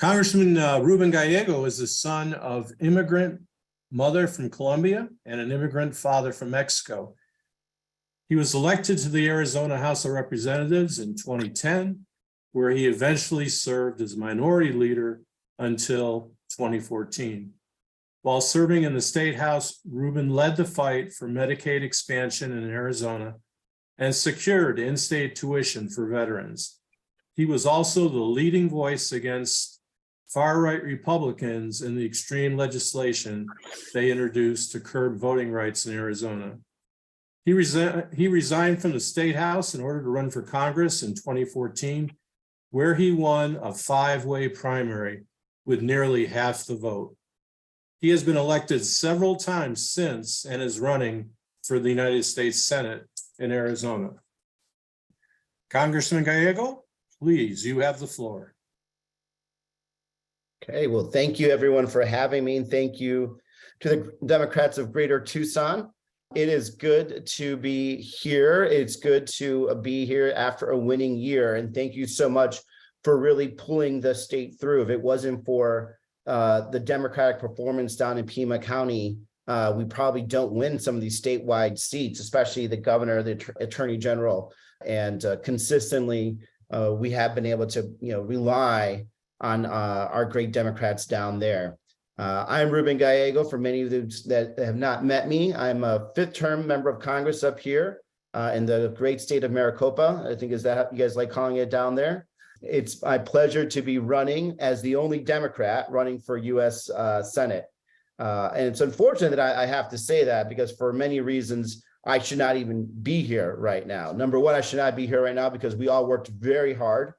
Congressman Ruben Gallego is the son of immigrant mother from Colombia and an immigrant father from Mexico. He was elected to the Arizona House of Representatives in 2010, where he eventually served as minority leader until 2014. While serving in the state house, Ruben led the fight for Medicaid expansion in Arizona and secured in-state tuition for veterans. He was also the leading voice against far-right Republicans in the extreme legislation they introduced to curb voting rights in Arizona. He resigned from the state house in order to run for Congress in 2014, where he won a five-way primary with nearly half the vote. He has been elected several times since and is running for the United States Senate in Arizona. Congressman Gallego, please, you have the floor. Okay, well, thank you everyone for having me, and thank you to the Democrats of Greater Tucson. It is good to be here. It's good to be here after a winning year, and thank you so much for really pulling the state through. If it wasn't for the Democratic performance down in Pima County, we probably don't win some of these statewide seats, especially the governor, the attorney general, and consistently we have been able to rely on our great Democrats down there. I'm Ruben Gallego. For many of you that have not met me, I'm a fifth-term member of Congress up here in the great state of Maricopa. I think is that how you guys like calling it down there? It's my pleasure to be running as the only Democrat running for U.S. Senate. And it's unfortunate that I have to say that, because for many reasons, I should not even be here right now. Number one, I should not be here right now because we all worked very hard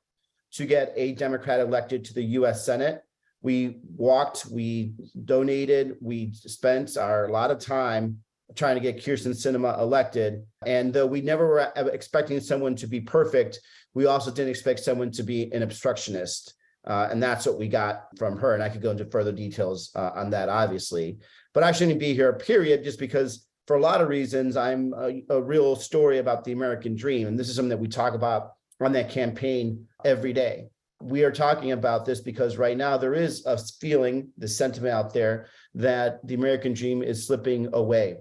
to get a Democrat elected to the U.S. Senate. We walked, we donated, we spent a lot of time trying to get Kyrsten Sinema elected. And though we never were expecting someone to be perfect, we also didn't expect someone to be an obstructionist. And that's what we got from her. And I could go into further details on that, obviously. But I shouldn't be here, period, just because for a lot of reasons, I'm a real story about the American dream. And this is something that we talk about on that campaign every day. We are talking about this because right now there is a feeling, the sentiment out there, that the American dream is slipping away.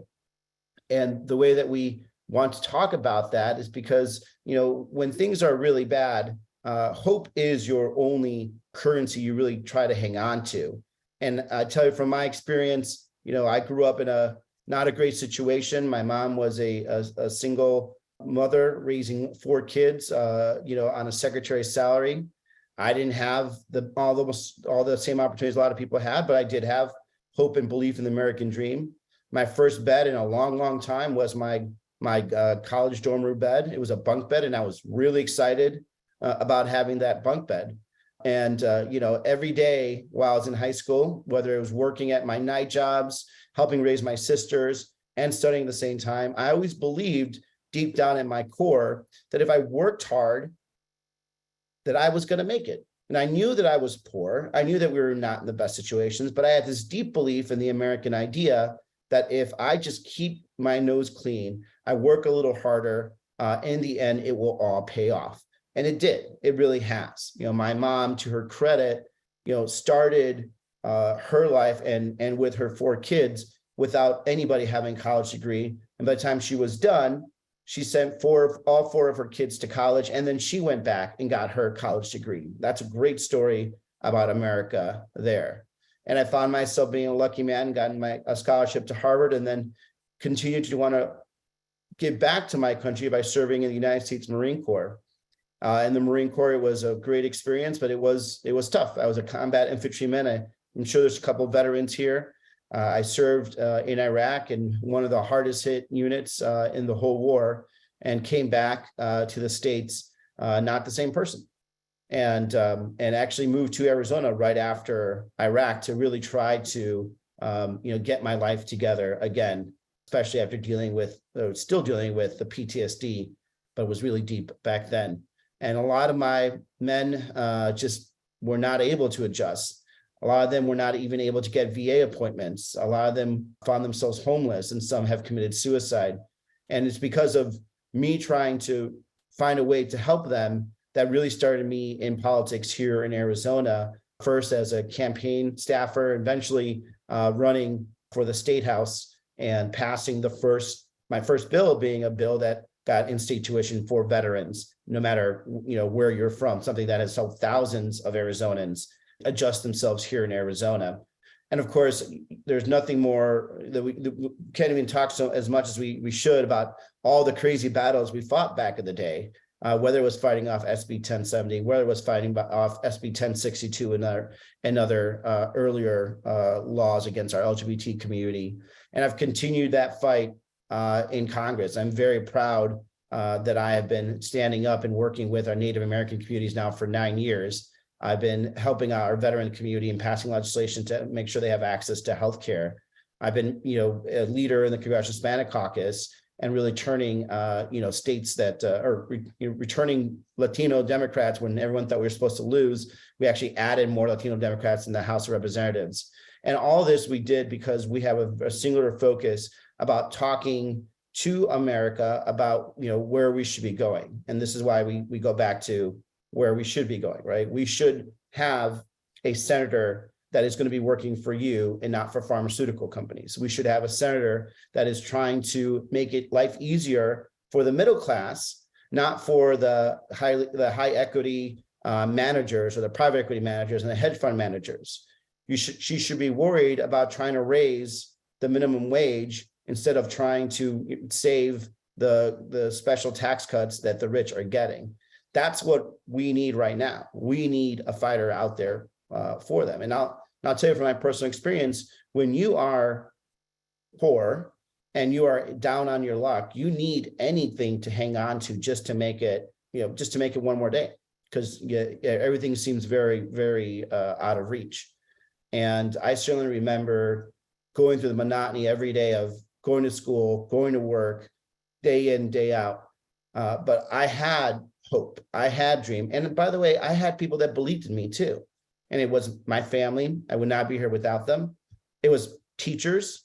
And the way that we want to talk about that is because, when things are really bad, hope is your only currency you really try to hang on to. And I tell you from my experience, I grew up in not a great situation. My mom was a single mother raising four kids, on a secretary's salary. I didn't have all the same opportunities a lot of people had, but I did have hope and belief in the American dream. My first bed in a long, long time was my college dorm room bed. It was a bunk bed, and I was really excited about having that bunk bed. And, every day while I was in high school, whether it was working at my night jobs, helping raise my sisters, and studying at the same time, I always believed deep down in my core that if I worked hard, that I was going to make it. And I knew that I was poor. I knew that we were not in the best situations, but I had this deep belief in the American idea that if I just keep my nose clean, I work a little harder, in the end, it will all pay off. And it did. It really has. My mom, to her credit, started her life and with her four kids without anybody having a college degree. And by the time she was done, she sent all four of her kids to college, and then she went back and got her college degree. That's a great story about America there. And I found myself being a lucky man, gotten a scholarship to Harvard, and then continued to want to give back to my country by serving in the United States Marine Corps. In the Marine Corps, it was a great experience, but it was tough. I was a combat infantryman. I'm sure there's a couple of veterans here. I served in Iraq in one of the hardest hit units in the whole war, and came back to the States, not the same person, and actually moved to Arizona right after Iraq to really try to get my life together again, especially after still dealing with the PTSD, but it was really deep back then. And a lot of my men just were not able to adjust. A lot of them were not even able to get VA appointments. A lot of them found themselves homeless, and some have committed suicide. And it's because of me trying to find a way to help them that really started me in politics here in Arizona first as a campaign staffer, eventually running for the State House and passing my first bill being a bill that got in-state tuition for veterans, no matter where you're from, something that has helped thousands of Arizonans adjust themselves here in Arizona. And of course, there's nothing more that we can't even talk so as much as we should about all the crazy battles we fought back in the day, whether it was fighting off SB 1070, whether it was fighting off SB 1062 and other earlier laws against our LGBT community. And I've continued that fight in Congress. I'm very proud that I have been standing up and working with our Native American communities now for 9 years. I've been helping our veteran community and passing legislation to make sure they have access to healthcare. I've been, a leader in the Congressional Hispanic Caucus and really turning, states that returning Latino Democrats when everyone thought we were supposed to lose. We actually added more Latino Democrats in the House of Representatives. And all this we did because we have a singular focus about talking to America about, where we should be going. And this is why we go back to where we should be going, right? We should have a senator that is going to be working for you and not for pharmaceutical companies. We should have a senator that is trying to make it life easier for the middle class, not for the high equity managers or the private equity managers and the hedge fund managers. She should be worried about trying to raise the minimum wage instead of trying to save the special tax cuts that the rich are getting. That's what we need right now. We need a fighter out there for them. And I'll tell you from my personal experience, when you are poor and you are down on your luck, you need anything to hang on to just to make it, just to make it one more day, because everything seems very, very out of reach. And I certainly remember going through the monotony every day of going to school, going to work, day in, day out. But I had hope. I had dream. And by the way, I had people that believed in me too. And it was my family. I would not be here without them. It was teachers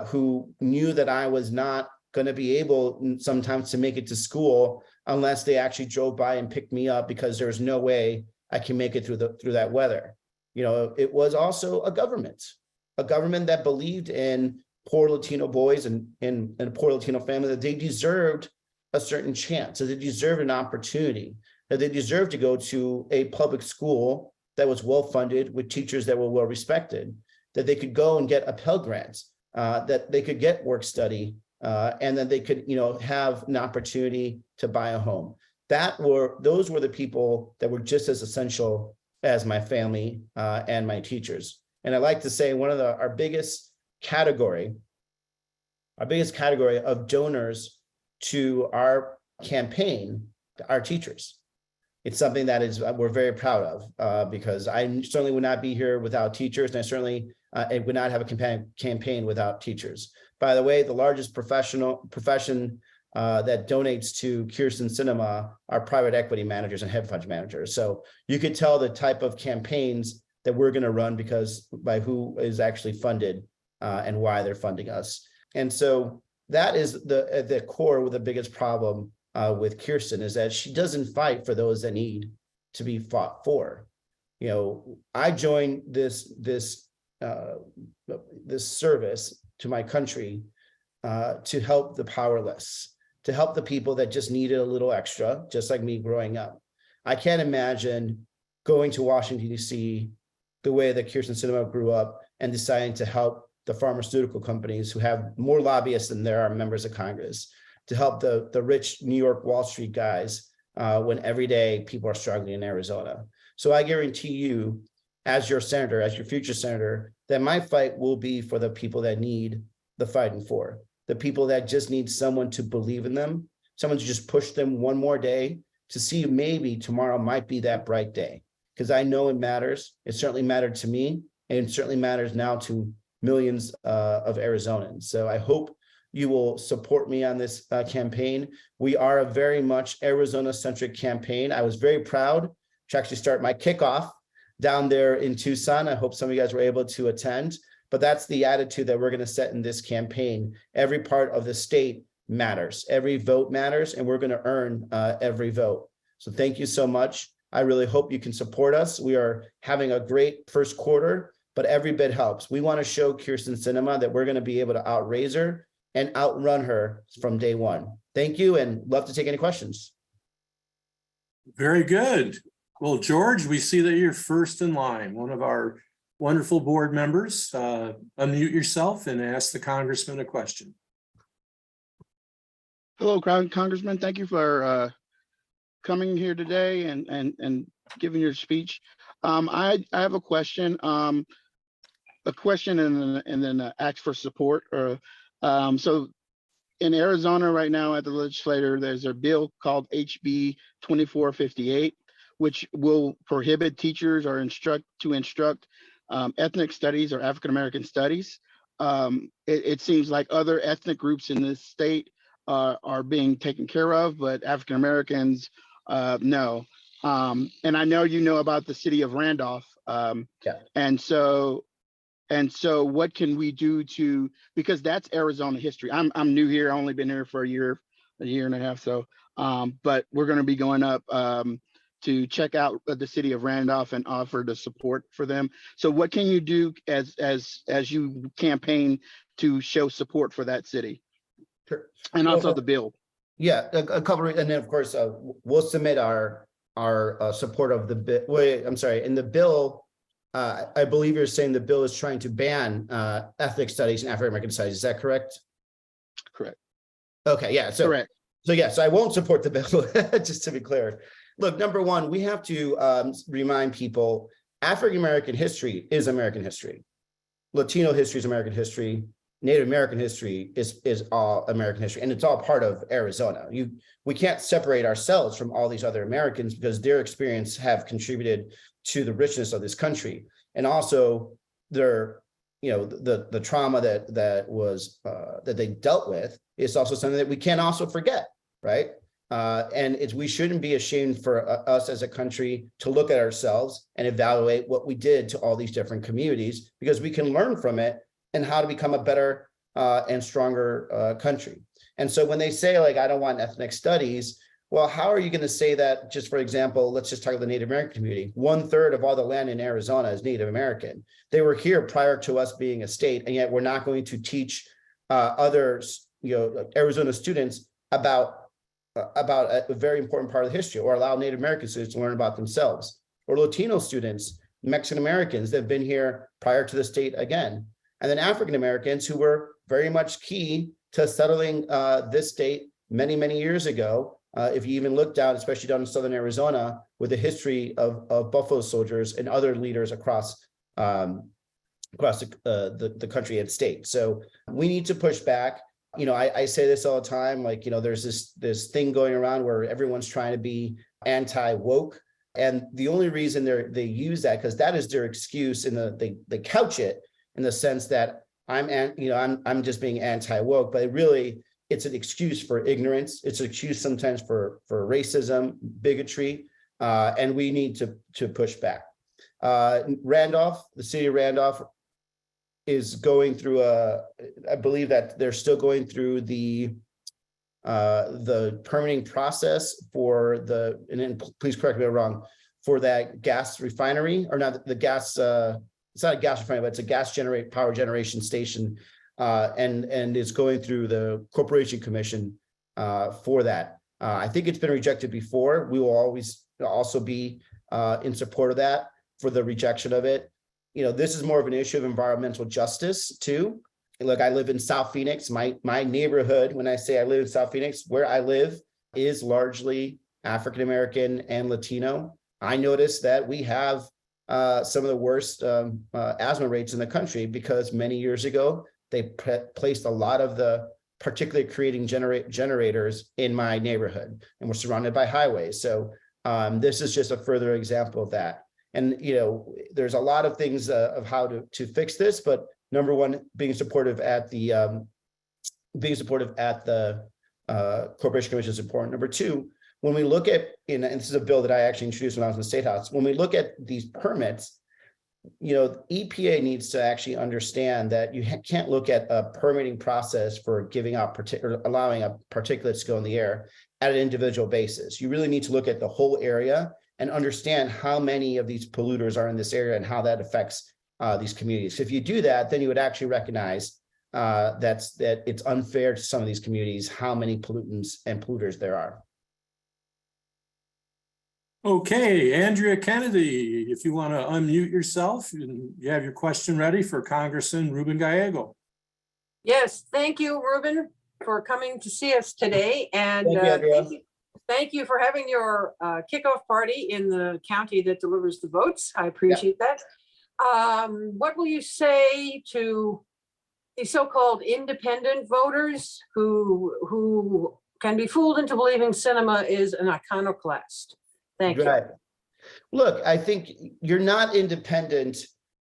who knew that I was not going to be able sometimes to make it to school unless they actually drove by and picked me up, because there was no way I can make it through that weather. It was also a government that believed in poor Latino boys and a poor Latino family, that they deserved a certain chance, that they deserved an opportunity, that they deserved to go to a public school that was well-funded with teachers that were well-respected, that they could go and get a Pell Grant, that they could get work study, and that they could, have an opportunity to buy a home. Those were the people that were just as essential as my family and my teachers. And I like to say one of our biggest category of donors to our campaign, our teachers. It's something that we're very proud of, because I certainly would not be here without teachers, and I certainly would not have a campaign without teachers. By the way, the largest profession that donates to Kirsten Cinema are private equity managers and hedge fund managers. So you could tell the type of campaigns that we're going to run by who is actually funded and why they're funding us. And so that is at the core with the biggest problem with Kirsten, is that she doesn't fight for those that need to be fought for. I joined this service to my country to help the powerless, to help the people that just needed a little extra, just like me growing up. I can't imagine going to Washington, D.C. the way that Kirsten Sinema grew up and deciding to help the pharmaceutical companies who have more lobbyists than there are members of Congress, to help the rich New York Wall Street guys when every day people are struggling in Arizona. So I guarantee you, as your senator, as your future senator, that my fight will be for the people that need the fighting for, the people that just need someone to believe in them, someone to just push them one more day to see maybe tomorrow might be that bright day. Because I know it matters. It certainly mattered to me, and it certainly matters now to millions of Arizonans. So I hope you will support me on this campaign. We are a very much Arizona-centric campaign. I was very proud to actually start my kickoff down there in Tucson. I hope some of you guys were able to attend, but that's the attitude that we're going to set in this campaign. Every part of the state matters. Every vote matters, and we're going to earn every vote. So thank you so much. I really hope you can support us. We are having a great first quarter, but every bit helps. We want to show Kirsten Sinema that we're going to be able to outraise her and outrun her from day one. Thank you, and love to take any questions. Very good. Well, George, we see that you're first in line, one of our wonderful board members. Unmute yourself and ask the congressman a question. Hello, Congressman. Thank you for coming here today and giving your speech. I have a question. And then ask for support. So in Arizona right now at the legislature, there's a bill called HB 2458, which will prohibit teachers or instruct ethnic studies or African American studies. It seems like other ethnic groups in this state are being taken care of, but African Americans, no. And I know you know about the city of Randolph. Yeah. And so what can we do because that's Arizona history. I'm new here. I've only been here for a year and a half. So, but we're going to be going up to check out the city of Randolph and offer the support for them. So what can you do as you campaign to show support for that city? Sure. And also the bill. Yeah, a couple, and then of course we'll submit our support of the bill. Wait, I'm sorry. In the bill, I believe you're saying the bill is trying to ban ethnic studies and African American studies. Is that correct? Correct. Okay, yeah. So correct. So yes, I won't support the bill. Just to be clear. Look, number one, we have to remind people African American history is American history. Latino history is American history. Native American history is all American history, and it's all part of Arizona. We can't separate ourselves from all these other Americans because their experience have contributed to the richness of this country, and also their, the trauma that they dealt with is also something that we can't also forget, right? And we shouldn't be ashamed for us as a country to look at ourselves and evaluate what we did to all these different communities, because we can learn from it and how to become a better and stronger country. And so when they say, like, I don't want ethnic studies, well, how are you going to say that? Just for example, let's just talk about the Native American community. 1/3 of all the land in Arizona is Native American. They were here prior to us being a state, and yet we're not going to teach others, Arizona students about a very important part of the history, or allow Native American students to learn about themselves, or Latino students, Mexican Americans that have been here prior to the state again. And then African Americans who were very much key to settling this state many, many years ago. If you even look down, especially down in southern Arizona, with the history of Buffalo Soldiers and other leaders across the country and state. So we need to push back. I say this all the time, like, there's this thing going around where everyone's trying to be anti-woke. And the only reason they use that, because that is their excuse, and they couch it in the sense that I'm just being anti-woke, but it's an excuse for ignorance. It's an excuse sometimes for racism, bigotry, and we need to push back. Randolph, the city of Randolph, is going through I believe that they're still going through the permitting process for and then please correct me if I'm wrong, for that gas refinery, or not the gas. It's not a gas refinery, but it's a gas power generation station, and it's going through the Corporation Commission for that. I think it's been rejected before. We will always also be in support of that, for the rejection of it. This is more of an issue of environmental justice too. Look, I live in South Phoenix. My neighborhood, when I say I live in South Phoenix, where I live is largely African American and Latino. I noticed that we have some of the worst asthma rates in the country, because many years ago they placed a lot of the particularly creating generators in my neighborhood, and we're surrounded by highways. So this is just a further example of that. And there's a lot of things of how to fix this, but number one, being supportive at the Corporation Commission is important. Number two, when we look at, and this is a bill that I actually introduced when I was in the State House, when we look at these permits, EPA needs to actually understand that you can't look at a permitting process for giving out allowing a particulate to go in the air at an individual basis. You really need to look at the whole area and understand how many of these polluters are in this area and how that affects these communities. If you do that, then you would actually recognize that it's unfair to some of these communities how many pollutants and polluters there are. Okay, Andrea Kennedy, if you want to unmute yourself, and you have your question ready for Congressman Ruben Gallego. Yes, thank you, Ruben, for coming to see us today. And Thank you, Andrea. thank you for having your kickoff party in the county that delivers the votes. I appreciate that. What will you say to the so-called independent voters who can be fooled into believing cinema is an iconoclast? Thank you. Right. Look, I think you're not independent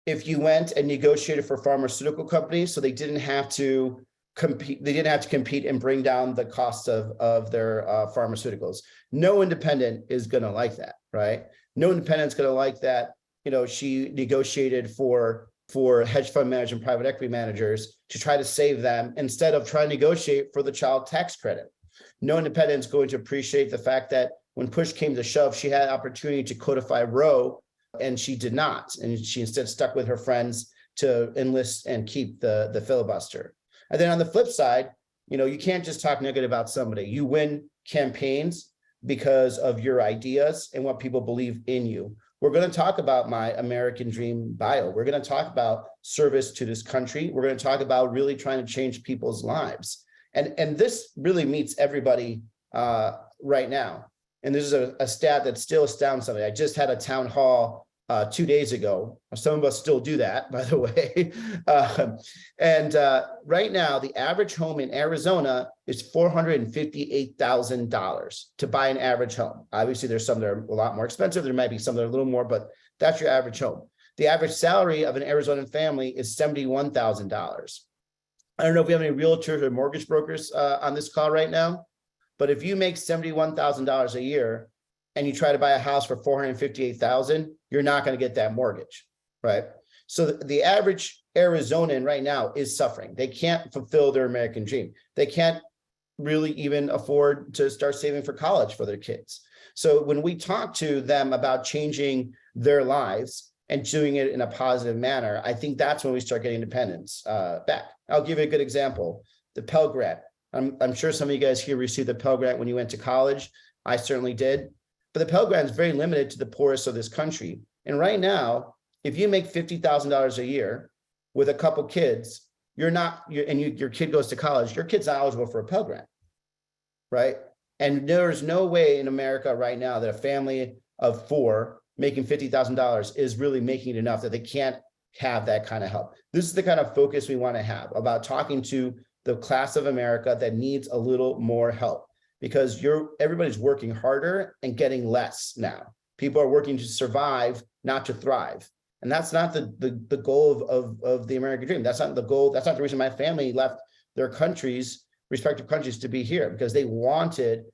if you went and negotiated for pharmaceutical companies so they didn't have to compete. They didn't have to compete and bring down the cost of their pharmaceuticals. No independent is going to like that, right? No independent's going to like that. You know, she negotiated for hedge fund managers and private equity managers to try to save them instead of trying to negotiate for the child tax credit. No independent's going to appreciate the fact that when push came to shove, she had opportunity to codify Roe, and she did not. And she instead stuck with her friends to enlist and keep the filibuster. And then on the flip side, you know, you can't just talk negative about somebody. You win campaigns because of your ideas and what people believe in you. We're going to talk about my American Dream bio. We're going to talk about service to this country. We're going to talk about really trying to change people's lives. And this really meets everybody right now. And this is a stat that still astounds somebody. I just had a town hall 2 days ago. Some of us still do that, by the way. Right now, the average home in Arizona is $458,000 to buy an average home. Obviously, there's some that are a lot more expensive. There might be some that are a little more, but that's your average home. The average salary of an Arizonan family is $71,000. I don't know if we have any realtors or mortgage brokers on this call right now. But if you make $71,000 a year and you try to buy a house for $458,000, you're not going to get that mortgage, right? So the average Arizonan right now is suffering. They can't fulfill their American dream. They can't really even afford to start saving for college for their kids. So when we talk to them about changing their lives and doing it in a positive manner, I think that's when we start getting independence back. I'll give you a good example, the Pell Grant. I'm sure some of you guys here received the Pell Grant when you went to college. I certainly did. But the Pell Grant is very limited to the poorest of this country. And right now, if you make $50,000 a year with a couple kids, your kid goes to college, your kid's not eligible for a Pell Grant, right? And there's no way in America right now that a family of four making $50,000 is really making it enough that they can't have that kind of help. This is the kind of focus we want to have about talking to the class of America that needs a little more help, because everybody's working harder and getting less now. People are working to survive, not to thrive. And that's not the goal of the American dream. That's not the goal. That's not the reason my family left their respective countries to be here, because they wanted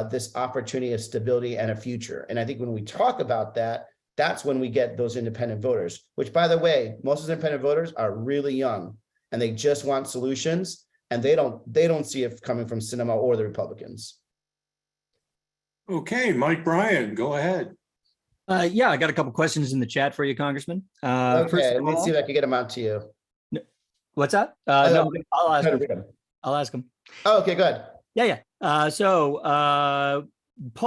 this opportunity of stability and a future. And I think when we talk about that, that's when we get those independent voters, which, by the way, most of the independent voters are really young and they just want solutions. And they don't see it coming from Sinema or the Republicans. Okay, Mike Bryan, go ahead. Yeah, I got a couple questions in the chat for you, Congressman. Okay, let me see if I can get them out to you. What's that? No, I'll ask him. I'll ask him. Oh, okay, good. Yeah. Paul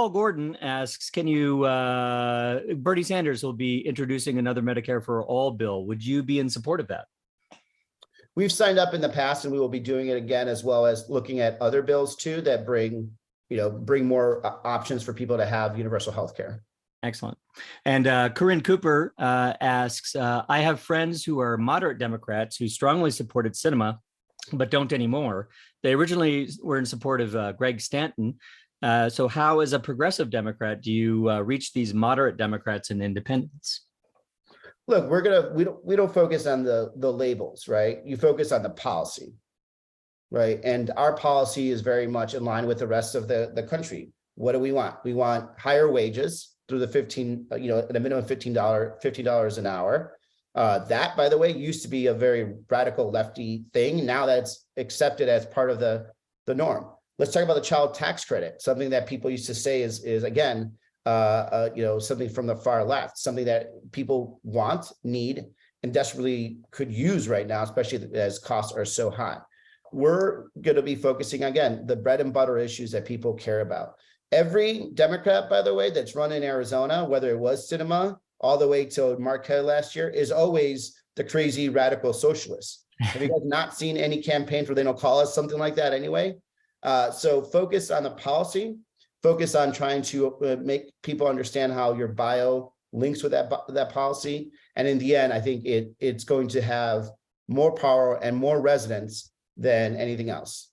Gordon asks, Bernie Sanders will be introducing another Medicare for All bill. Would you be in support of that? We've signed up in the past, and we will be doing it again, as well as looking at other bills too that bring more options for people to have universal health care. Excellent. And Corinne Cooper asks, I have friends who are moderate Democrats who strongly supported Sinema, but don't anymore. They originally were in support of Greg Stanton. So how, as a progressive Democrat, do you reach these moderate Democrats and independents? Look, we don't focus on the labels, right? You focus on the policy, right? And our policy is very much in line with the rest of the country. What do we want? We want higher wages through the at a minimum $15 an hour. That, by the way, used to be a very radical lefty thing. Now that's accepted as part of the norm. Let's talk about the child tax credit. Something that people used to say is again, something from the far left, something that people want, need, and desperately could use right now, especially as costs are so high. We're going to be focusing, again, the bread and butter issues that people care about. Every Democrat, by the way, that's run in Arizona, whether it was Sinema all the way to Mark Kelly last year, is always the crazy radical socialist. Have you guys not seen any campaigns where they don't call us something like that anyway? So focus on the policy, focus on trying to make people understand how your bio links with that policy. And in the end, I think it's going to have more power and more resonance than anything else.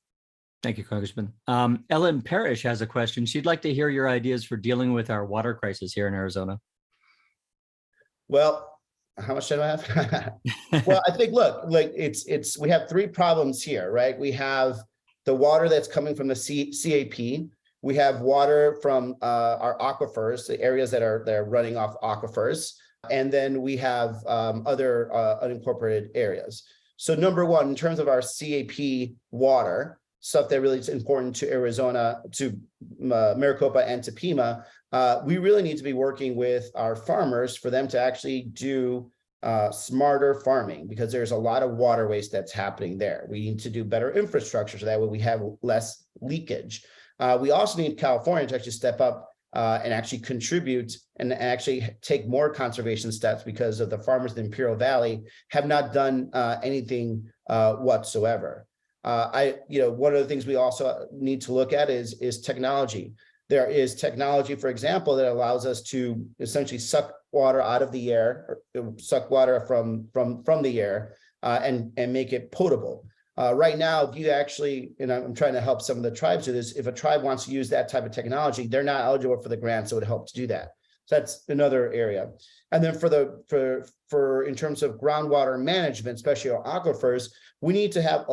Thank you, Congressman. Ellen Parrish has a question. She'd like to hear your ideas for dealing with our water crisis here in Arizona. Well, how much do I have? Well, I think, look, like we have three problems here, right? We have the water that's coming from the CAP. We have water from our aquifers, the areas that are running off aquifers. And then we have other unincorporated areas. So number one, in terms of our CAP water, stuff that really is important to Arizona, to Maricopa and to Pima, we really need to be working with our farmers for them to actually do smarter farming, because there's a lot of water waste that's happening there. We need to do better infrastructure so that way we have less leakage. We also need California to actually step up and actually contribute and actually take more conservation steps, because of the farmers in the Imperial Valley have not done anything whatsoever. One of the things we also need to look at is technology. There is technology, for example, that allows us to essentially suck water out of the air, or suck water from the air, and make it potable. Right now, if you actually, and I'm trying to help some of the tribes do this, if a tribe wants to use that type of technology, they're not eligible for the grant, so it would help to do that. So that's another area. And then for in terms of groundwater management, especially our aquifers, we need to have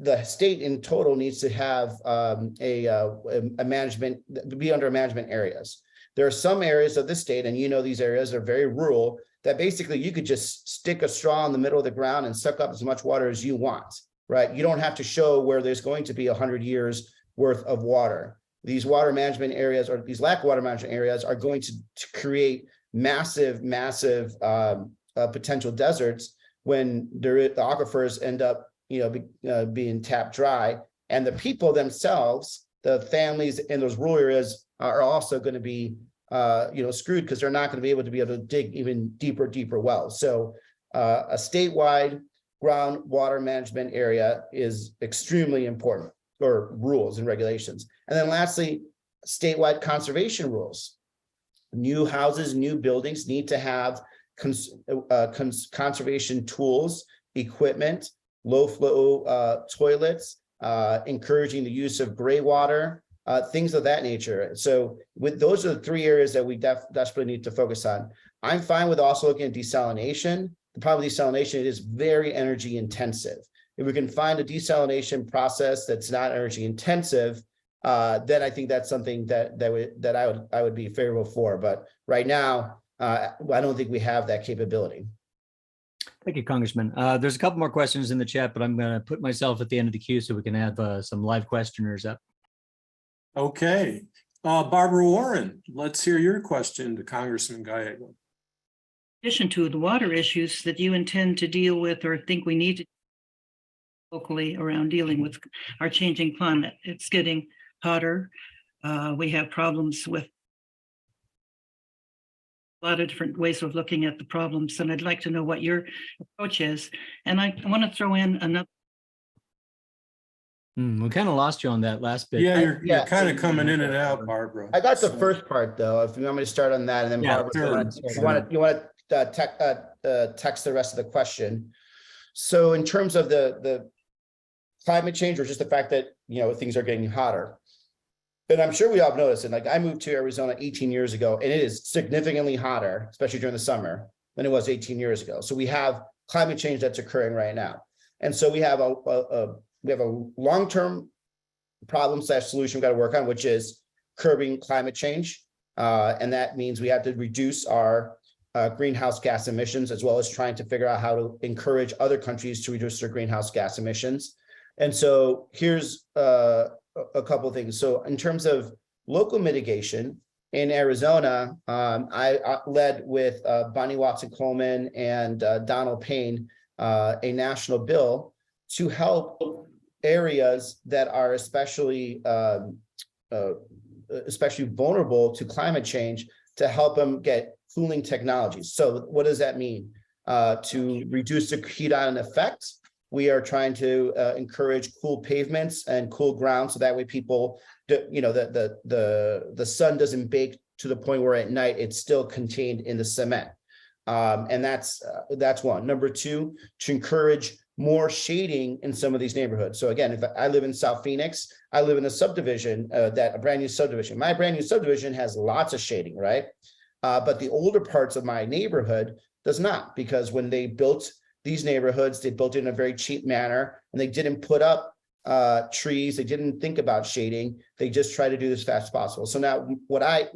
the state in total needs to have a management, be under management areas. There are some areas of the state, and these areas are very rural, that basically you could just stick a straw in the middle of the ground and suck up as much water as you want, right? You don't have to show where there's going to be 100 years worth of water. These water management areas, or these lack water management areas, are going to create massive potential deserts when the aquifers end up being tapped dry, and the people themselves, the families in those rural areas, are also going to be screwed, because they're not going to be able to dig even deeper wells. So a statewide groundwater management area is extremely important, or rules and regulations. And then lastly, statewide conservation rules. New houses, new buildings need to have conservation tools, equipment, low flow toilets, encouraging the use of gray water, things of that nature. So those are the three areas that we desperately need to focus on. I'm fine with also looking at desalination. The problem with desalination, it is very energy intensive. If we can find a desalination process that's not energy intensive, then I think that's something that I would be favorable for. But right now, I don't think we have that capability. Thank you, Congressman. There's a couple more questions in the chat, but I'm going to put myself at the end of the queue so we can have some live questioners up. Okay. Barbara Warren, let's hear your question to Congressman Gallego. In addition to the water issues that you intend to deal with, or think we need to locally around dealing with our changing climate, it's getting hotter. We have problems with a lot of different ways of looking at the problems, and I'd like to know what your approach is. And I want to throw in another. We kind of lost you on that last bit. Yeah, you're kind of coming in and out, Barbara. I got the first part though. If you want me to start on that, and then Barbara, sure. you want to text the rest of the question. So in terms of the climate change, or just the fact that things are getting hotter, and I'm sure we all noticed it. Like, I moved to Arizona 18 years ago, and it is significantly hotter, especially during the summer, than it was 18 years ago. So we have climate change that's occurring right now, and so we have a long-term problem/solution we've got to work on, which is curbing climate change, and that means we have to reduce our greenhouse gas emissions, as well as trying to figure out how to encourage other countries to reduce their greenhouse gas emissions. And so here's a couple of things. So in terms of local mitigation, in Arizona, I led with Bonnie Watson Coleman and Donald Payne a national bill to help areas that are especially vulnerable to climate change, to help them get cooling technologies. So what does that mean? To reduce the heat island effect, we are trying to encourage cool pavements and cool ground, so that way people, the sun doesn't bake to the point where at night it's still contained in the cement. And that's one. Number two, to encourage more shading in some of these neighborhoods. So again, if I live in South Phoenix, I live in a subdivision, a brand new subdivision. My brand new subdivision has lots of shading, right? But the older parts of my neighborhood does not, because when they built these neighborhoods, they built it in a very cheap manner, and they didn't put up trees. They didn't think about shading. They just try to do this as fast as possible. So now what I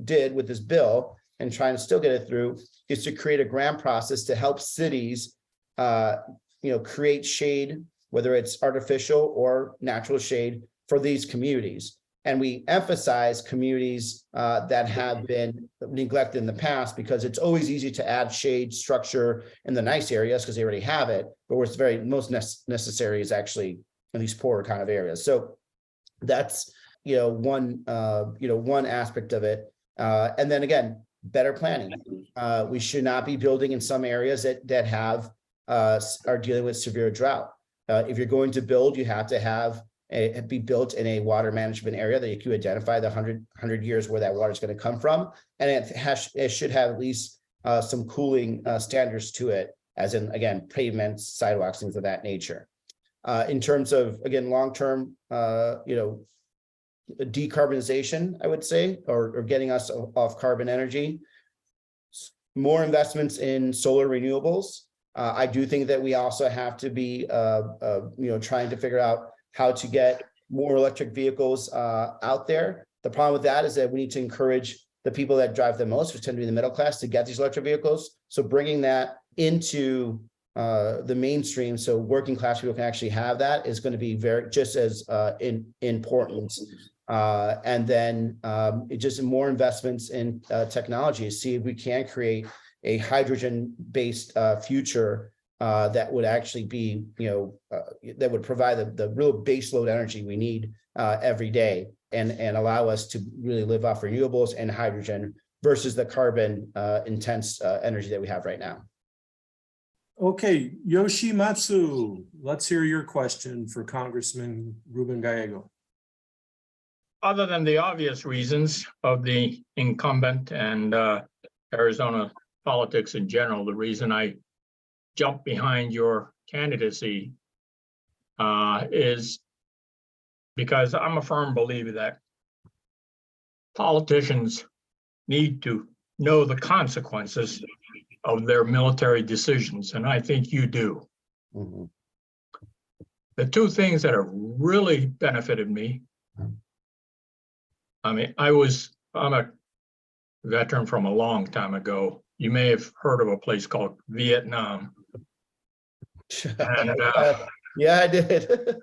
did with this bill, and trying to still get it through, is to create a grant process to help cities create shade, whether it's artificial or natural shade, for these communities. And we emphasize communities that have been neglected in the past, because it's always easy to add shade structure in the nice areas because they already have it, but where it's very most necessary is actually in these poorer kind of areas. So that's one aspect of it. And then again, better planning. We should not be building in some areas that have are dealing with severe drought. If you're going to build, you have to have be built in a water management area that you can identify the 100 years where that water is going to come from, and it should have at least some cooling standards to it, as in, again, pavements, sidewalks, things of that nature. In terms of, again, long-term decarbonization, I would say, or getting us off carbon energy, more investments in solar renewables. I do think that we also have to be trying to figure out how to get more electric vehicles out there. The problem with that is that we need to encourage the people that drive the most, which tend to be the middle class, to get these electric vehicles. So bringing that into the mainstream, so working class people can actually have that, is going to be just as important. And then just more investments in technology, see if we can create a hydrogen-based future that would actually be, that would provide the real baseload energy we need every day, and allow us to really live off renewables and hydrogen versus the carbon intense energy that we have right now. Okay, Yoshimatsu, let's hear your question for Congressman Ruben Gallego. Other than the obvious reasons of the incumbent and Arizona politics in general, the reason I jumped behind your candidacy is because I'm a firm believer that politicians need to know the consequences of their military decisions, and I think you do. Mm-hmm. The two things that have really benefited me, I mean, I'm a veteran from a long time ago. You may have heard of a place called Vietnam. And, yeah, I did.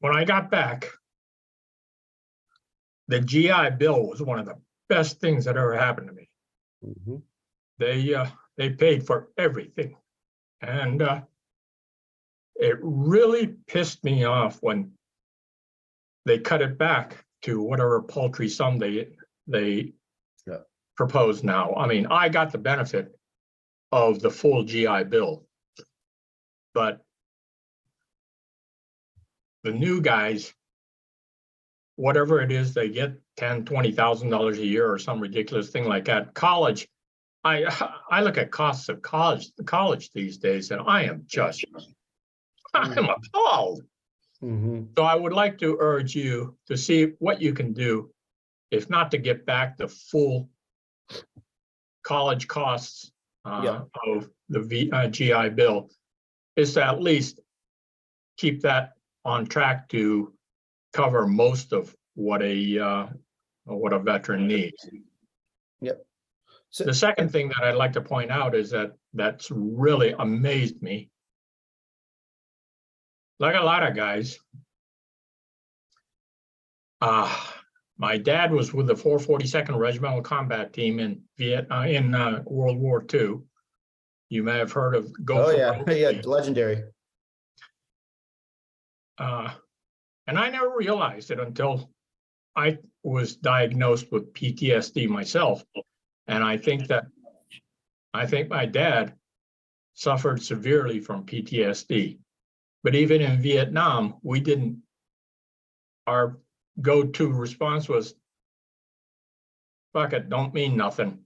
when I got back, the GI Bill was one of the best things that ever happened to me. Mm-hmm. They paid for everything, and it really pissed me off when they cut it back to whatever paltry sum they propose now. I mean, I got the benefit of the full GI Bill, but the new guys, whatever it is, they get $10,000-$20,000 a year or some ridiculous thing like that. College, I look at costs of college these days, and I'm appalled. Mm-hmm. So I would like to urge you to see what you can do, if not to get back the full college costs of the GI Bill, is to at least keep that on track to cover most of what a veteran needs. Yep. So the second thing that I'd like to point out is that's really amazed me. Like a lot of guys, My dad was with the 442nd Regimental Combat Team in World War II. You may have heard of Oh, yeah, yeah, legendary. And I never realized it until I was diagnosed with PTSD myself. And I think my dad suffered severely from PTSD. But even in Vietnam, our go-to response was, fuck it, don't mean nothing.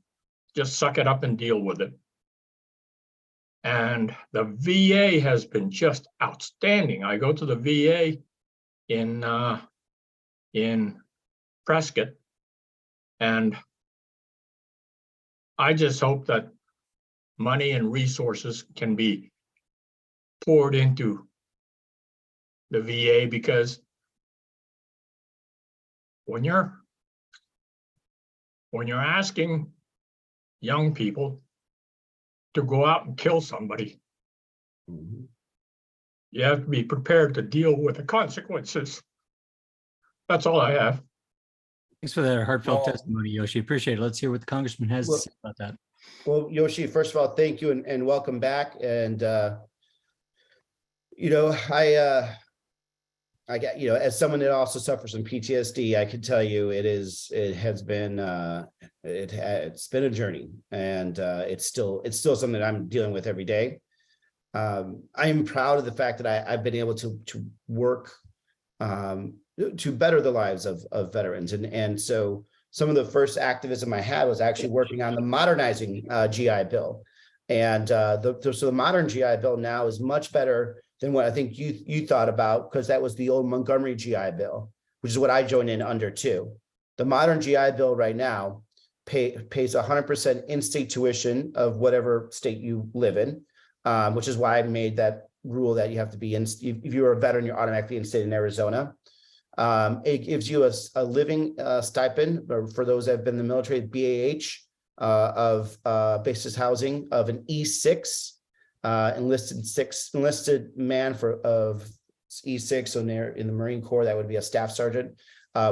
Just suck it up and deal with it. And the VA has been just outstanding. I go to the VA in Prescott, and I just hope that money and resources can be poured into the VA, because when you're asking young people to go out and kill somebody, you have to be prepared to deal with the consequences. That's all I have. Thanks for that heartfelt Well- testimony, Yoshi. Appreciate it. Let's hear what the congressman has to say about that. Well, Yoshi, first of all, thank you and welcome back. And, I got, as someone that also suffers from PTSD, I can tell you it's been a journey, and it's still something that I'm dealing with every day. I am proud of the fact that I've been able to work to better the lives of veterans. And so some of the first activism I had was actually working on the modernizing GI Bill. And the modern GI Bill now is much better than what I think you thought about, because that was the old Montgomery GI Bill, which is what I joined in under too. The modern GI Bill right now pays 100% in-state tuition of whatever state you live in, which is why I made that rule that you have to be in. If you're a veteran, you're automatically in-state in Arizona. It gives you a living stipend for those that have been in the military, BAH, of basis housing of an E6. Enlisted man of E6, so in the Marine Corps, that would be a staff sergeant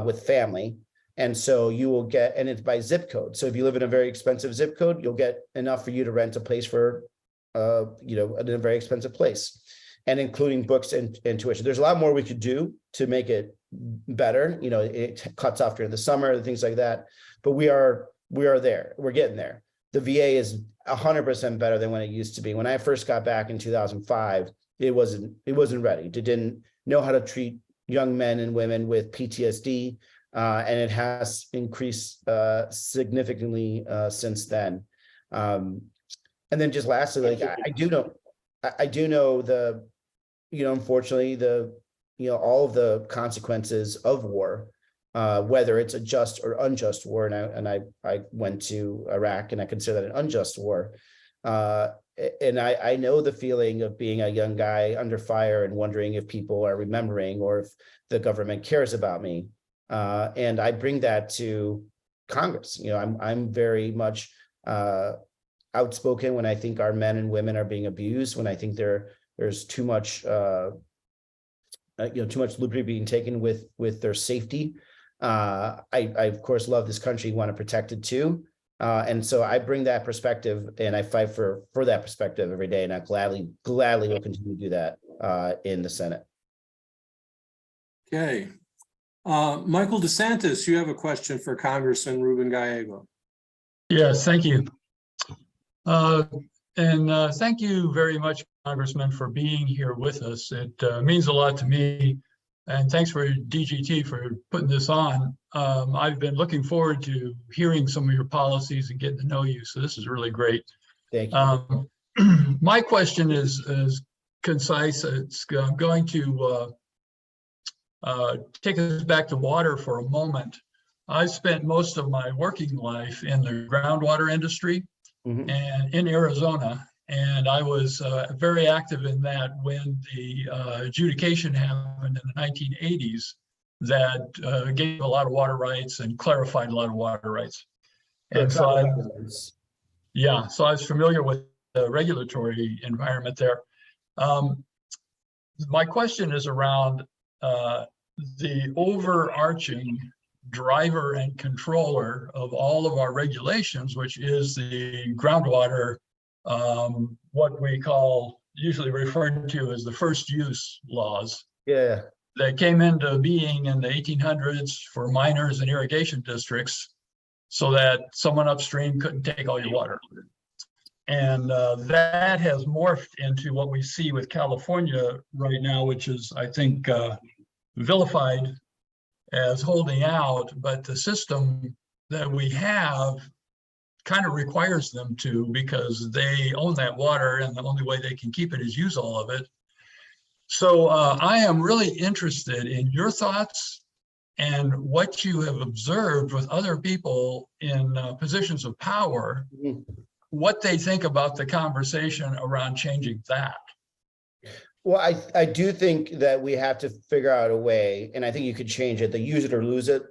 with family. And so you will get, and it's by zip code. So if you live in a very expensive zip code, you'll get enough for you to rent a place for, in a very expensive place, and including books and tuition. There's a lot more we could do to make it better. It cuts off during the summer, things like that. But we are there. We're getting there. The VA is 100% better than when it used to be. When I first got back in 2005, it wasn't ready. It didn't know how to treat young men and women with PTSD, and it has increased significantly since then. And then just lastly, I do know unfortunately, all of the consequences of war. Whether it's a just or unjust war, and I went to Iraq, and I consider that an unjust war. And I know the feeling of being a young guy under fire and wondering if people are remembering or if the government cares about me. And I bring that to Congress. I'm very much outspoken when I think our men and women are being abused, when I think there's too much too much liberty being taken with their safety. I of course love this country, want to protect it too, and so I bring that perspective, and I fight for that perspective every day, and I gladly will continue to do that in the Senate. Okay. Michael DeSantis, you have a question for Congressman Ruben Gallego. Yes, thank you. And thank you very much, Congressman, for being here with us. It means a lot to me. And thanks for DGT for putting this on. I've been looking forward to hearing some of your policies and getting to know you. So this is really great. Thank you. My question is concise. It's going to take us back to water for a moment. I spent most of my working life in the groundwater industry and in Arizona. And I was very active in that when the adjudication happened in the 1980s that gave a lot of water rights and clarified a lot of water rights. And so I was familiar with the regulatory environment there. My question is around the overarching driver and controller of all of our regulations, which is the groundwater, what we call, usually referred to as the first use laws. Yeah. That came into being in the 1800s for miners and irrigation districts so that someone upstream couldn't take all your water. And that has morphed into what we see with California right now, which is, I think, vilified as holding out, but the system that we have kind of requires them to, because they own that water and the only way they can keep it is use all of it. So I am really interested in your thoughts and what you have observed with other people in positions of power, what they think about the conversation around changing that. Well, I do think that we have to figure out a way, and I think you could change it, the use it or lose it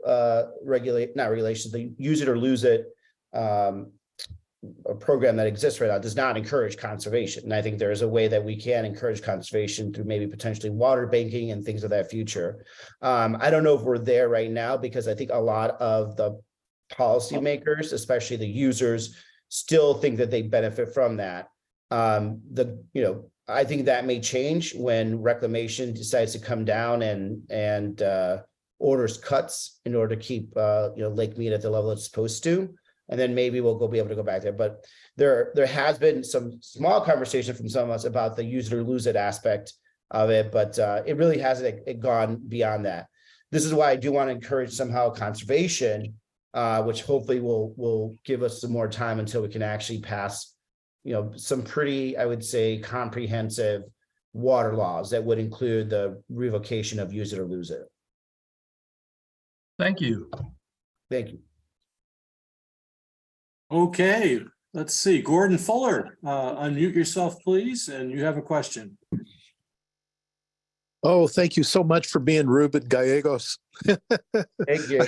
regulations, the use it or lose it a program that exists right now does not encourage conservation. And I think there is a way that we can encourage conservation through maybe potentially water banking and things of that future. I don't know if we're there right now, because I think a lot of the policymakers, especially the users, still think that they benefit from that. I think that may change when reclamation decides to come down and orders cuts in order to keep Lake Mead at the level it's supposed to. And then maybe we'll be able to go back there. But there has been some small conversation from some of us about the use it or lose it aspect of it, but it really hasn't gone beyond that. This is why I do want to encourage somehow conservation, which hopefully will give us some more time until we can actually pass some pretty, I would say, comprehensive water laws that would include the revocation of use it or lose it. Thank you. Thank you. Okay, let's see. Gordon Fuller, unmute yourself, please, and you have a question. Oh, thank you so much for being Ruben Gallegos. Thank you.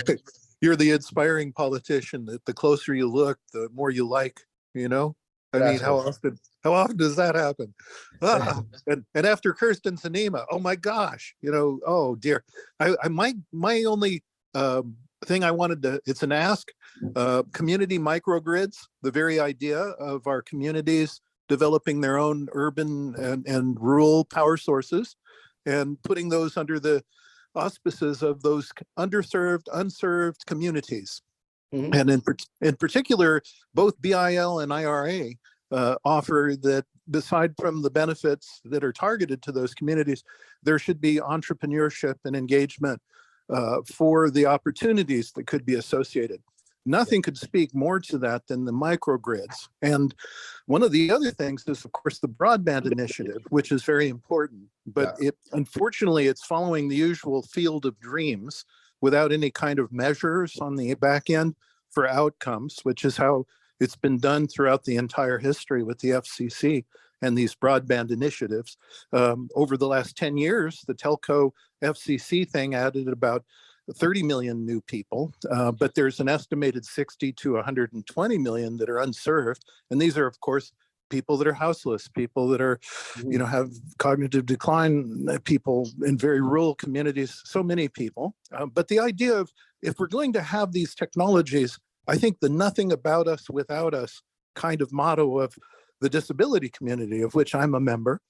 You're the inspiring politician that the closer you look, the more you like, I mean, how often does that happen? And after Kirsten Sinema, oh my gosh, oh dear. My only thing I wanted to, it's an ask, community microgrids, the very idea of our communities developing their own urban and rural power sources and putting those under the auspices of those underserved, unserved communities. Mm-hmm. And in particular, both BIL and IRA offer that beside from the benefits that are targeted to those communities, there should be entrepreneurship and engagement for the opportunities that could be associated. Nothing could speak more to that than the microgrids. And one of the other things is, of course, the broadband initiative, which is very important. But unfortunately, it's following the usual field of dreams without any kind of measures on the back end for outcomes, which is how it's been done throughout the entire history with the FCC and these broadband initiatives. Over the last 10 years, the telco FCC thing added about 30 million new people, but there's an estimated 60 to 120 million that are unserved. And these are, of course, people that are houseless, people that are, have cognitive decline, people in very rural communities, so many people. But the idea of, if we're going to have these technologies, I think the nothing about us without us kind of motto of the disability community, of which I'm a member,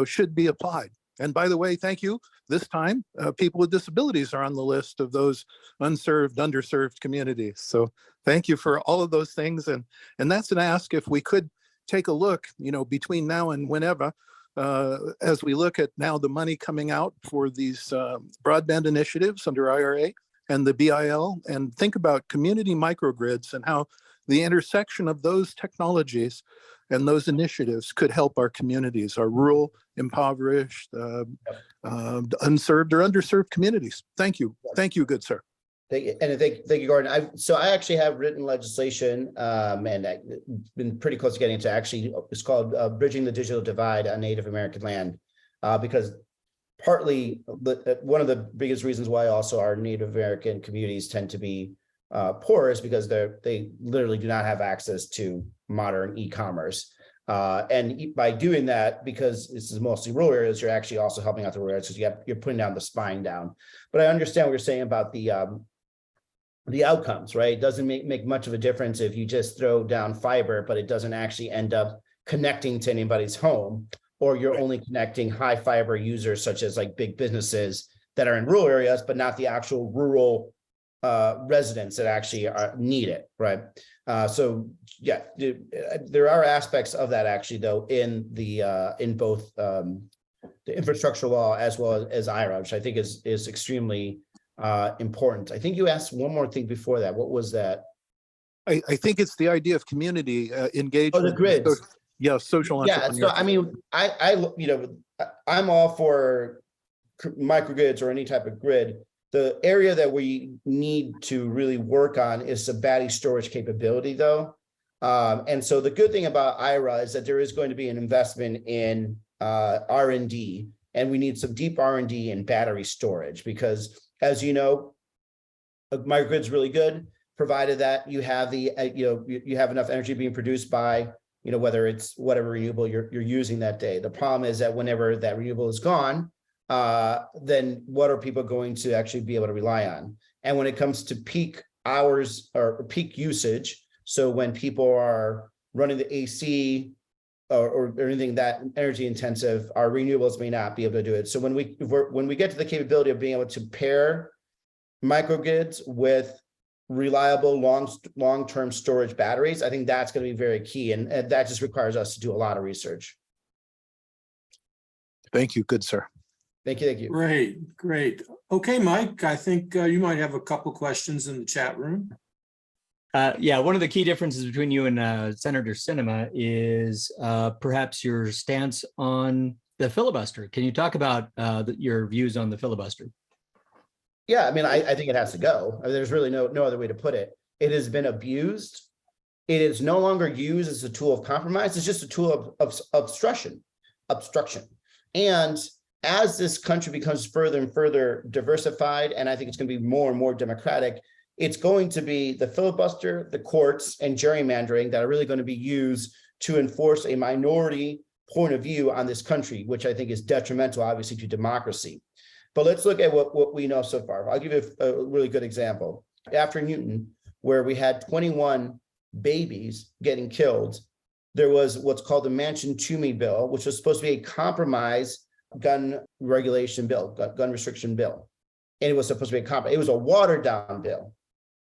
should be applied. And by the way, thank you. This time, people with disabilities are on the list of those unserved, underserved communities. So thank you for all of those things. And that's an ask. If we could take a look, between now and whenever, as we look at now the money coming out for these broadband initiatives under IRA and the BIL, and think about community microgrids and how the intersection of those technologies and those initiatives could help our communities, our rural, impoverished, unserved or underserved communities. Thank you. Thank you, good sir. Thank you, Gordon. I actually have written legislation, and I've been pretty close to getting to actually, it's called Bridging the Digital Divide on Native American Land, because partly one of the biggest reasons why also our Native American communities tend to be poor is because they literally do not have access to modern e-commerce. And by doing that, because this is mostly rural areas, you're actually also helping out the rural areas because you're putting down the spine down. But I understand what you're saying about the outcomes, right? It doesn't make much of a difference if you just throw down fiber, but it doesn't actually end up connecting to anybody's home, or you're only connecting high fiber users such as like big businesses that are in rural areas, but not the actual rural residents that actually need it, right? So yeah, there are aspects of that actually though in the in both the infrastructure law as well as IRA, which I think is extremely important. I think you asked one more thing before that. What was that? I think it's the idea of community engagement. Oh, the grids. Yeah, social Yeah, so I mean, I'm all for microgrids or any type of grid. The area that we need to really work on is some battery storage capability, though. And so the good thing about IRA is that there is going to be an investment in R&D, and we need some deep R&D in battery storage because, as you know, a microgrid's really good, provided that you have the you have enough energy being produced by whether it's whatever renewable you're using that day. The problem is that whenever that renewable is gone, then what are people going to actually be able to rely on? And when it comes to peak hours or peak usage, so when people are running the AC or anything that energy intensive, our renewables may not be able to do it. So when we get to the capability of being able to pair microgrids with reliable long-term storage batteries, I think that's going to be very key, and that just requires us to do a lot of research. Thank you, good sir. Thank you. Great. Okay, Mike, I think you might have a couple questions in the chat room. Yeah, one of the key differences between you and Senator Sinema is perhaps your stance on the filibuster. Can you talk about your views on the filibuster? Yeah, I mean, I think it has to go. I mean, there's really no other way to put it. It has been abused. It is no longer used as a tool of compromise. It's just a tool of obstruction. And as this country becomes further and further diversified, and I think it's going to be more and more democratic, it's going to be the filibuster, the courts, and gerrymandering that are really going to be used to enforce a minority point of view on this country, which I think is detrimental, obviously, to democracy. But let's look at what we know so far. I'll give you a really good example. After Newton, where we had 21 babies getting killed, there was what's called the Manchin-Toomey bill, which was supposed to be a compromise gun regulation bill, gun restriction bill. And it was supposed to be it was a watered down bill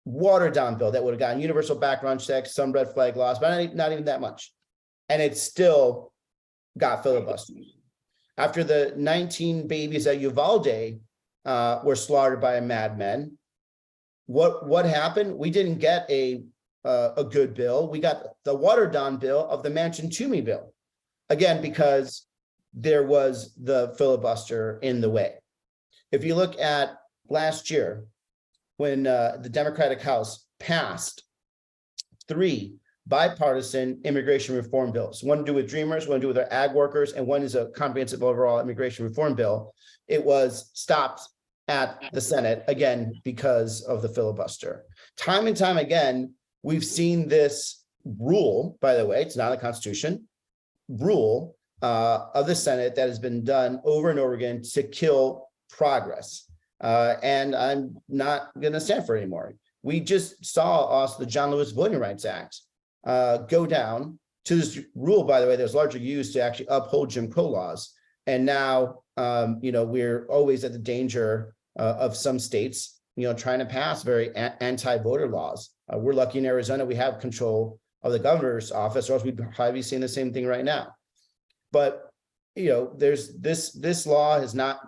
that would have gotten universal background checks, some red flag laws, but not even that much. And it still got filibustered. After the 19 babies at Uvalde were slaughtered by madmen, what happened? We didn't get a good bill. We got the watered down bill of the Manchin-Toomey bill. Again, because there was the filibuster in the way. If you look at last year, when the Democratic House passed 3 bipartisan immigration reform bills, one to do with Dreamers, one to do with our ag workers, and one is a comprehensive overall immigration reform bill, it was stopped at the Senate, again, because of the filibuster. Time and time again, we've seen this rule, by the way, it's not a constitution, rule of the Senate that has been done over and over again to kill progress. And I'm not going to stand for it anymore. We just saw also the John Lewis Voting Rights Act go down to this rule, by the way, that was largely used to actually uphold Jim Crow laws. And now, we're always at the danger of some states, trying to pass very anti-voter laws. We're lucky in Arizona, we have control of the governor's office, or else we'd probably be seeing the same thing right now. But there's this law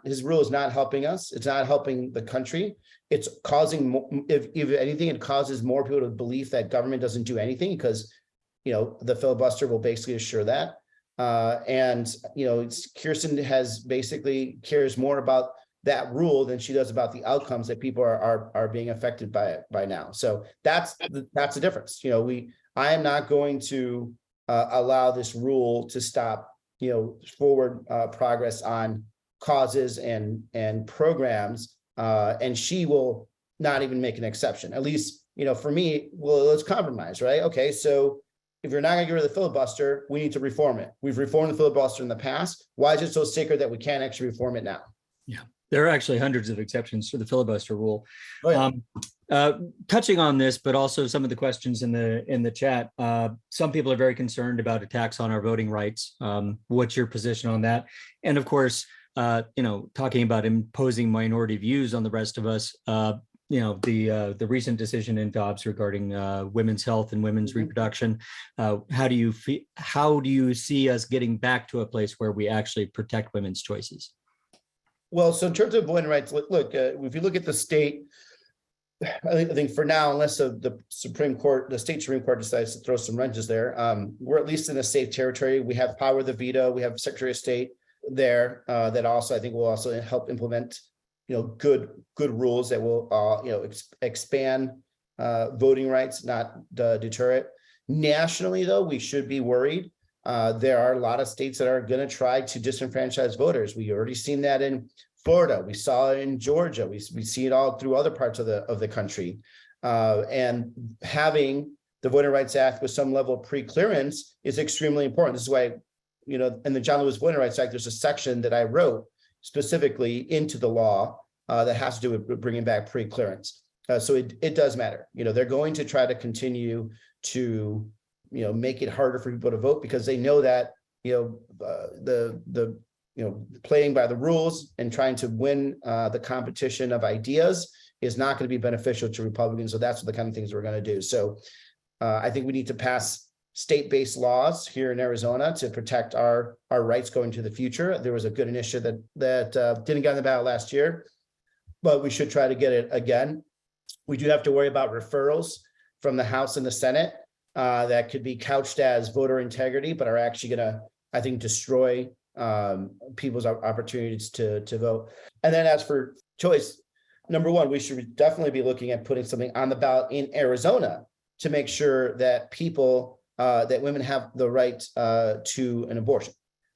his rule is not helping us. It's not helping the country. It's causing, if anything, it causes more people to believe that government doesn't do anything because, the filibuster will basically assure that. Kirsten has basically cares more about that rule than she does about the outcomes that people are being affected by it by now. So that's the difference. I am not going to allow this rule to stop forward progress on causes and programs, and she will not even make an exception. At least, for me, well, let's compromise, right? Okay, so if you're not gonna get rid of the filibuster, we need to reform it. We've reformed the filibuster in the past. Why is it so sacred that we can't actually reform it now? Yeah, there are actually hundreds of exceptions to the filibuster rule. Oh, yeah. Touching on this, but also some of the questions in the chat. Some people are very concerned about attacks on our voting rights. What's your position on that? And of course, talking about imposing minority views on the rest of us. The recent decision in Dobbs regarding women's health and women's reproduction. How do you see us getting back to a place where we actually protect women's choices? Well, so in terms of voting rights, look, if you look at the state, I think for now, unless the Supreme Court, the state Supreme Court decides to throw some wrenches there, we're at least in a safe territory. We have power of the veto. We have Secretary of State there that also I think will also help implement, good rules that will, expand voting rights, not deter it. Nationally, though, we should be worried. There are a lot of states that are going to try to disenfranchise voters. We already seen that in Florida. We saw it in Georgia. We see it all through other parts of the country. And having the Voting Rights Act with some level of pre-clearance is extremely important. This is why, in the John Lewis Voting Rights Act, there's a section that I wrote specifically into the law that has to do with bringing back pre-clearance. So it does matter. They're going to try to continue to, make it harder for people to vote because they know that, playing by the rules and trying to win the competition of ideas is not going to be beneficial to Republicans. So that's the kind of things we're going to do. So I think we need to pass state-based laws here in Arizona to protect our rights going to the future. There was a good initiative that didn't get on the ballot last year, but we should try to get it again. We do have to worry about referrals from the House and the Senate that could be couched as voter integrity, but are actually going to, I think, destroy people's opportunities to vote. And then as for choice, number one, we should definitely be looking at putting something on the ballot in Arizona to make sure that that women have the right to an abortion.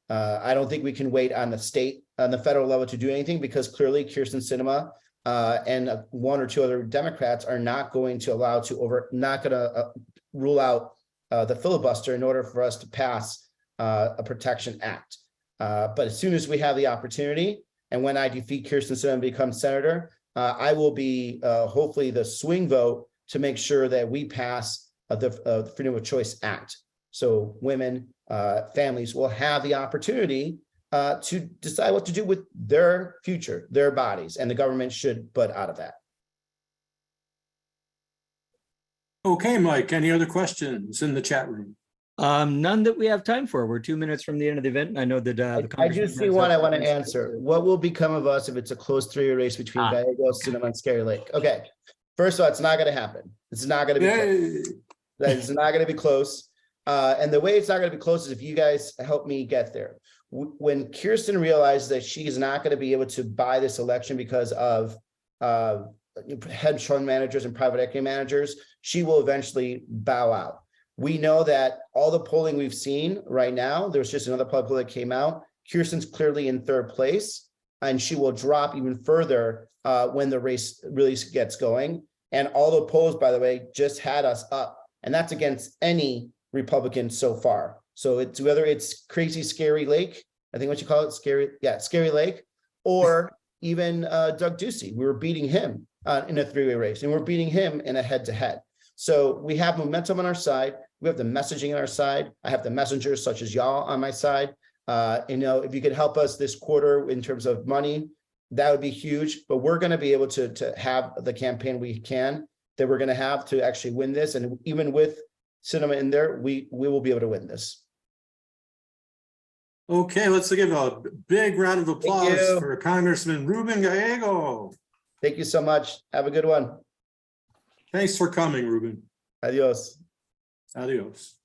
I don't think we can wait on the federal level to do anything because clearly Kyrsten Sinema and one or two other Democrats are not going to rule out the filibuster in order for us to pass a protection act. But as soon as we have the opportunity, and when I defeat Kyrsten Sinema and become senator, I will be hopefully the swing vote to make sure that we pass the Freedom of Choice Act. So women, families will have the opportunity to decide what to do with their future, their bodies, and the government should butt out of that. Okay, Mike, any other questions in the chat room? None that we have time for. We're 2 minutes from the end of the event. I know that I do see one I want to answer. What will become of us if it's a close three-way race between Gallego, Sinema, and Scary Lake? Okay, first of all, it's not going to happen. It's not going to be close. It's not going to be close. And the way it's not going to be close is if you guys help me get there. When Kyrsten realized that she is not going to be able to buy this election because of hedge fund managers and private equity managers, she will eventually bow out. We know that all the polling we've seen right now, there's just another poll that came out. Kyrsten's clearly in third place, and she will drop even further when the race really gets going. And all the polls, by the way, just had us up, and that's against any Republican so far. So it's whether it's crazy Scary Lake, I think what you call it, Scary Lake, or even Doug Ducey. We were beating him in a three-way race, and we're beating him in a head-to-head. So we have momentum on our side. We have the messaging on our side. I have the messengers such as y'all on my side. If you could help us this quarter in terms of money, that would be huge. But we're going to be able to have the campaign that we're going to have to actually win this. And even with Sinema in there, we will be able to win this. Okay, let's give a big round of applause for Congressman Ruben Gallego. Thank you so much. Have a good one. Thanks for coming, Ruben. Adios. Adios.